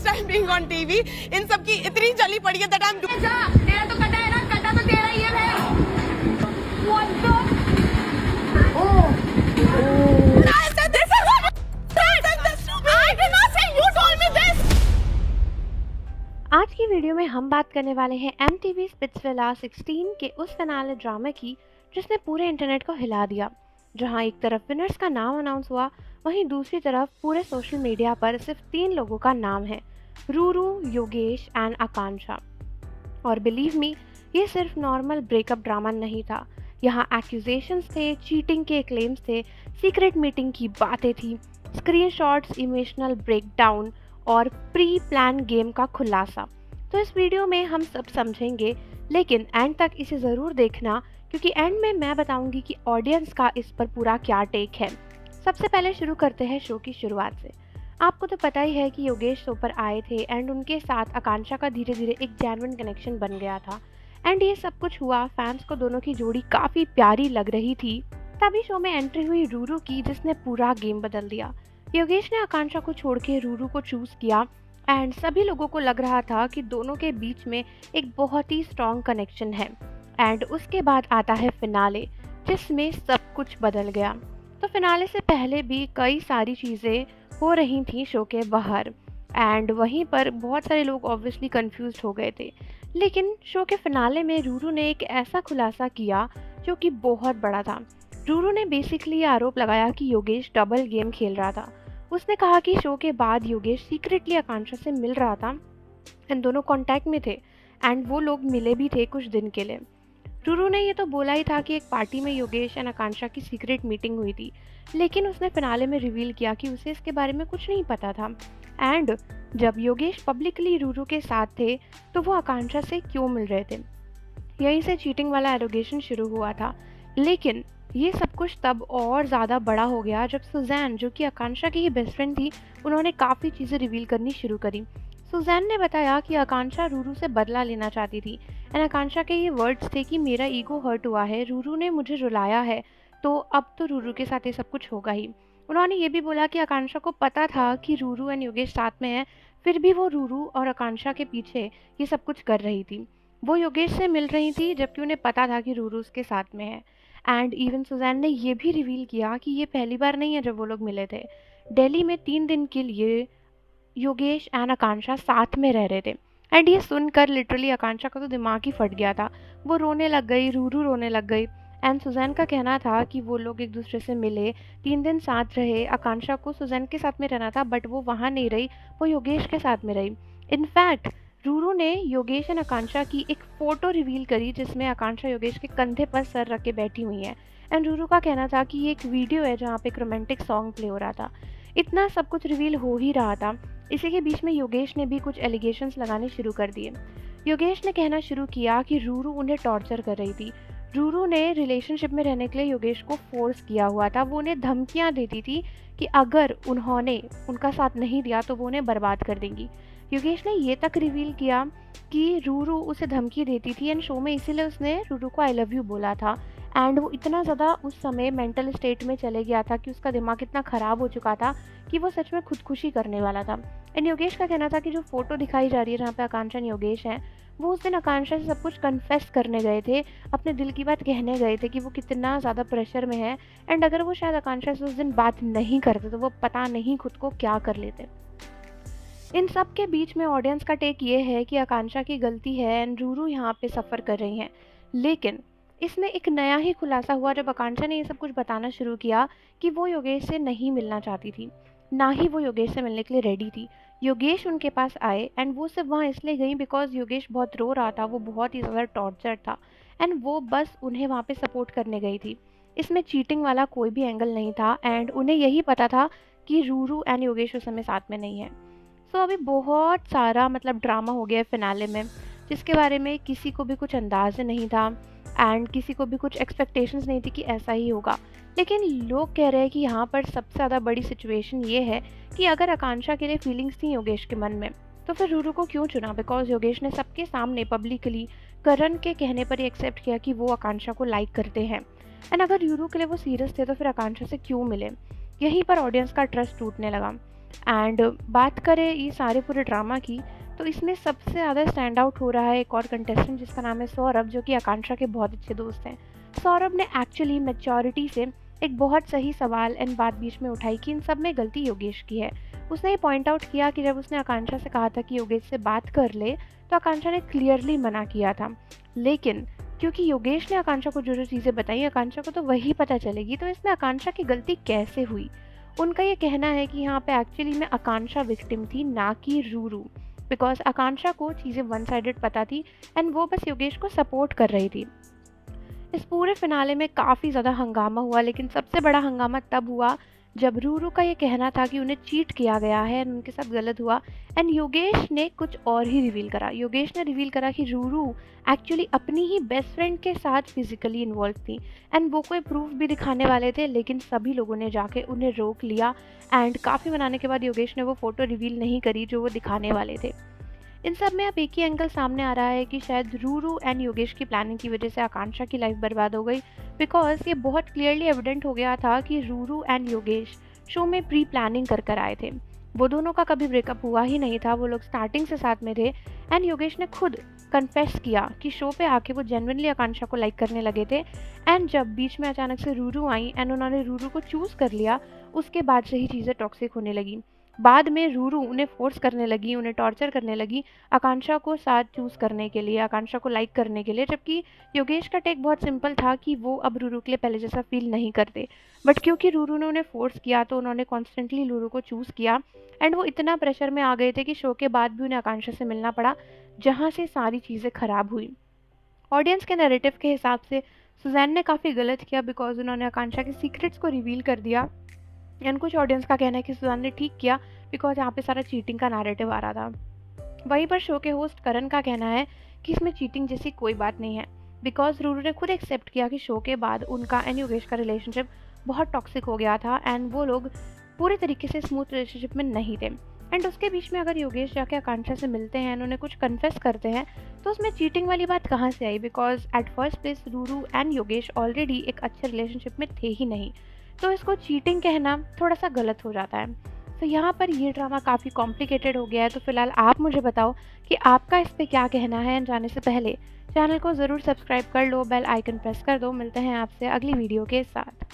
First time being on TV. इन सब की इतनी चली पड़ी है दैट आई एम तेरा तो कटा है ना, कटा तो तेरा ही है। What the? I said this is I did not say you told me this. आज की वीडियो में हम बात करने वाले हैं MTV स्पिट्सविला 16 के उस फिनाले ड्रामे की जिसने पूरे इंटरनेट को हिला दिया। जहां एक तरफ विनर्स का नाम अनाउंस हुआ, वहीं दूसरी तरफ पूरे सोशल मीडिया पर सिर्फ 3 लोगों का नाम है, रूरू, योगेश एंड आकांक्षा। और बिलीव मी, ये सिर्फ नॉर्मल ब्रेकअप ड्रामा नहीं था। यहाँ एक्यूजेशंस थे, चीटिंग के क्लेम्स थे, सीक्रेट मीटिंग की बातें थी, स्क्रीनशॉट्स, इमोशनल ब्रेकडाउन और प्री प्लान गेम का खुलासा। तो इस वीडियो में हम सब समझेंगे, लेकिन एंड तक इसे ज़रूर देखना क्योंकि एंड में मैं बताऊंगी कि ऑडियंस का इस पर पूरा क्या टेक है। सबसे पहले शुरू करते हैं शो की शुरुआत से। आपको तो पता ही है कि योगेश शो पर आए थे एंड उनके साथ आकांक्षा का धीरे धीरे एक जेन्युइन कनेक्शन बन गया था। एंड ये सब कुछ हुआ, फैंस को दोनों की जोड़ी काफ़ी प्यारी लग रही थी। तभी शो में एंट्री हुई रूरू की, जिसने पूरा गेम बदल दिया। योगेश ने आकांक्षा को छोड़ के रूरू को चूज़ किया एंड सभी लोगों को लग रहा था कि दोनों के बीच में एक बहुत ही स्ट्रॉन्ग कनेक्शन है। एंड उसके बाद आता है फिनाले, जिसमें सब कुछ बदल गया। तो फिनाले से पहले भी कई सारी चीज़ें हो रही थी शो के बाहर एंड वहीं पर बहुत सारे लोग ऑब्वियसली कंफ्यूज हो गए थे। लेकिन शो के फिनाले में रूरू ने एक ऐसा खुलासा किया जो कि बहुत बड़ा था। रूरू ने बेसिकली ये आरोप लगाया कि योगेश डबल गेम खेल रहा था। उसने कहा कि शो के बाद योगेश सीक्रेटली आकांक्षा से मिल रहा था एंड दोनों कांटेक्ट में थे एंड वो लोग मिले भी थे कुछ दिन के लिए। रूरू ने ये तो बोला ही था कि एक पार्टी में योगेश एंड आकांक्षा की सीक्रेट मीटिंग हुई थी, लेकिन उसने फिनाले में रिवील किया कि उसे इसके बारे में कुछ नहीं पता था। एंड जब योगेश पब्लिकली रूरू के साथ थे तो वो आकांक्षा से क्यों मिल रहे थे, यहीं से चीटिंग वाला एलोगेशन शुरू हुआ था। लेकिन ये सब कुछ तब और ज़्यादा बड़ा हो गया जब सुजैन, जो कि आकांक्षा की ही बेस्ट फ्रेंड थी, उन्होंने काफ़ी चीज़ें रिवील करनी शुरू करी। सुजैन ने बताया कि आकांक्षा रूरू से बदला लेना चाहती थी एंड आकांक्षा के ये वर्ड्स थे कि मेरा ईगो हर्ट हुआ है, रूरू ने मुझे रुलाया है, तो अब तो रूरू के साथ ये सब कुछ होगा ही। उन्होंने ये भी बोला कि आकांक्षा को पता था कि रूरू एंड योगेश साथ में हैं, फिर भी वो रूरू और आकांक्षा के पीछे ये सब कुछ कर रही थी। वो योगेश से मिल रही थी जबकि उन्हें पता था कि रूरू उसके साथ में है। एंड इवन सुजैन ने ये भी रिवील किया कि ये पहली बार नहीं है जब वो लोग मिले थे। दिल्ली में 3 दिन के लिए योगेश एंड आकांक्षा साथ में रह रहे थे एंड ये सुनकर लिटरली आकांक्षा का तो दिमाग ही फट गया था। वो रोने लग गई, रूरू रोने लग गई एंड सुजैन का कहना था कि वो लोग एक दूसरे से मिले, 3 दिन साथ रहे। आकांक्षा को सुजैन के साथ में रहना था बट वो वहाँ नहीं रही, वो योगेश के साथ में रही। इनफैक्ट रूरू ने योगेश एंड आकांक्षा की एक फ़ोटो रिवील करी जिसमें आकांक्षा योगेश के कंधे पर सर रख के बैठी हुई है एंड रूरू का कहना था कि ये एक वीडियो है जहाँ पे एक रोमांटिक सॉन्ग प्ले हो रहा था। इतना सब कुछ रिवील हो ही रहा था, इसी के बीच में योगेश ने भी कुछ एलिगेशंस लगाने शुरू कर दिए। योगेश ने कहना शुरू किया कि रूरू उन्हें टॉर्चर कर रही थी। रूरू ने रिलेशनशिप में रहने के लिए योगेश को फोर्स किया हुआ था। वो उन्हें धमकियाँ देती थी कि अगर उन्होंने उनका साथ नहीं दिया तो वो उन्हें बर्बाद कर देंगी। योगेश ने ये तक रिवील किया कि रूरू उसे धमकी देती थी एंड शो में इसीलिए उसने रूरू को आई लव यू बोला था एंड वो इतना ज़्यादा उस समय मेंटल स्टेट में चले गया था कि उसका दिमाग इतना ख़राब हो चुका था कि वो सच में खुदकुशी करने वाला था। एंड योगेश का कहना था कि जो फ़ोटो दिखाई जा रही है जहाँ पे आकांक्षा एंड योगेश हैं, वो उस दिन आकांक्षा से सब कुछ कन्फेस करने गए थे, अपने दिल की बात कहने गए थे कि वो कितना ज़्यादा प्रेशर में है एंड अगर वो शायद आकांक्षा से उस दिन बात नहीं करते तो वो पता नहीं खुद को क्या कर लेते। इन सब के बीच में ऑडियंस का टेक ये है कि आकांक्षा की गलती है एंड रूरू यहाँ पे सफ़र कर रही हैं। लेकिन इसमें एक नया ही खुलासा हुआ जब आकांक्षा ने ये सब कुछ बताना शुरू किया कि वो योगेश से नहीं मिलना चाहती थी, ना ही वो योगेश से मिलने के लिए रेडी थी। योगेश उनके पास आए एंड वो सिर्फ वहाँ इसलिए गई बिकॉज योगेश बहुत रो रहा था, वो बहुत ही ज़्यादा टॉर्चर था एंड वो बस उन्हें वहाँ पे सपोर्ट करने गई थी। इसमें चीटिंग वाला कोई भी एंगल नहीं था एंड उन्हें यही पता था कि रूरू एंड योगेश उस समय साथ में नहीं है। सो अभी बहुत सारा ड्रामा हो गया है फिनाले में, जिसके बारे में किसी को भी कुछ अंदाज़ नहीं था एंड किसी को भी कुछ एक्सपेक्टेशंस नहीं थी कि ऐसा ही होगा। लेकिन लोग कह रहे हैं कि यहाँ पर सबसे ज़्यादा बड़ी सिचुएशन ये है कि अगर आकांक्षा के लिए फीलिंग्स थी योगेश के मन में तो फिर रूरू को क्यों चुना, बिकॉज योगेश ने सबके सामने पब्लिकली करण के कहने पर ही एक्सेप्ट किया कि वो आकांक्षा को लाइक करते हैं एंड अगर रूरू के लिए वो सीरियस थे तो फिर आकांक्षा से क्यों मिले। यहीं पर ऑडियंस का ट्रस्ट टूटने लगा एंड बात करें ये सारे पूरे ड्रामा की, तो इसमें सबसे ज़्यादा स्टैंड आउट हो रहा है एक और कंटेस्टेंट जिसका नाम है सौरभ, जो कि आकांक्षा के बहुत अच्छे दोस्त हैं। सौरभ ने एक्चुअली मैच्योरिटी से एक बहुत सही सवाल एंड बात बीच में उठाई कि इन सब में गलती योगेश की है। उसने ये पॉइंट आउट किया कि जब उसने आकांक्षा से कहा था कि योगेश से बात कर ले, तो आकांक्षा ने क्लियरली मना किया था, लेकिन क्योंकि योगेश ने आकांक्षा को जो चीज़ें बताई, आकांक्षा को तो वही पता चलेगी, तो इसमें आकांक्षा की गलती कैसे हुई। उनका ये कहना है कि यहाँ पे एक्चुअली में आकांक्षा विक्टिम थी, ना कि रूरू, बिकॉज आकांक्षा को चीज़ें वन साइडेड पता थी एंड वो बस योगेश को सपोर्ट कर रही थी। इस पूरे फिनाले में काफ़ी ज़्यादा हंगामा हुआ, लेकिन सबसे बड़ा हंगामा तब हुआ जब रूरू का ये कहना था कि उन्हें चीट किया गया है एंड उनके साथ गलत हुआ, एंड योगेश ने कुछ और ही रिवील करा। योगेश ने रिवील करा कि रूरू एक्चुअली अपनी ही बेस्ट फ्रेंड के साथ फिजिकली इन्वॉल्व थी एंड वो कोई प्रूफ भी दिखाने वाले थे, लेकिन सभी लोगों ने जाके उन्हें रोक लिया एंड काफ़ी मनाने के बाद योगेश ने वो फ़ोटो रिवील नहीं करी जो वो दिखाने वाले थे। इन सब में अब एक ही एंगल सामने आ रहा है कि शायद रूरू एंड योगेश की प्लानिंग की वजह से आकांक्षा की लाइफ बर्बाद हो गई, बिकॉज ये बहुत क्लियरली एविडेंट हो गया था कि रूरू एंड योगेश शो में प्री प्लानिंग कर आए थे। वो दोनों का कभी ब्रेकअप हुआ ही नहीं था, वो लोग स्टार्टिंग से साथ में थे एंड योगेश ने खुद कन्फेस किया कि शो पे आके वो जेन्युइनली आकांक्षा को लाइक करने लगे थे, एंड जब बीच में अचानक से रूरू आई एंड उन्होंने रूरू को चूज़ कर लिया, उसके बाद से ही चीज़ें टॉक्सिक होने लगी। बाद में रूरू उन्हें फोर्स करने लगी, उन्हें टॉर्चर करने लगी आकांक्षा को साथ चूज़ करने के लिए, आकांक्षा को लाइक करने के लिए, जबकि योगेश का टेक बहुत सिंपल था कि वो अब रूरू के लिए पहले जैसा फील नहीं करते, बट क्योंकि रूरू ने उन्हें फोर्स किया तो उन्होंने कॉन्स्टेंटली रूरू को चूज़ किया एंड वो इतना प्रेशर में आ गए थे कि शो के बाद भी उन्हें आकांक्षा से मिलना पड़ा, जहाँ से सारी चीज़ें ख़राब हुई। ऑडियंस के नैरेटिव के हिसाब से सुजैन ने काफ़ी गलत किया, बिकॉज उन्होंने आकांक्षा के सीक्रेट्स को रिवील कर दिया, एंड कुछ ऑडियंस का कहना है कि सुजैन ने ठीक किया बिकॉज यहाँ पे सारा चीटिंग का नैरेटिव आ रहा था। वहीं पर शो के होस्ट करण का कहना है कि इसमें चीटिंग जैसी कोई बात नहीं है, बिकॉज रूरू ने खुद एक्सेप्ट किया कि शो के बाद उनका एंड योगेश का रिलेशनशिप बहुत टॉक्सिक हो गया था एंड वो लोग पूरे तरीके से स्मूथ रिलेशनशिप में नहीं थे। एंड उसके बीच में अगर योगेश जाके आकांक्षा से मिलते हैं, उन्हें कुछ कन्फेस करते हैं, तो उसमें चीटिंग वाली बात कहाँ से आई, because at first place Ruru and Yogesh already एक अच्छे रिलेशनशिप में थे ही नहीं, तो इसको चीटिंग कहना थोड़ा सा गलत हो जाता है। तो यहाँ पर ये ड्रामा काफ़ी कॉम्प्लिकेटेड हो गया है। तो फिलहाल आप मुझे बताओ कि आपका इस पे क्या कहना है, एंड जाने से पहले चैनल को ज़रूर सब्सक्राइब कर लो, बेल आइकन प्रेस कर दो। मिलते हैं आपसे अगली वीडियो के साथ।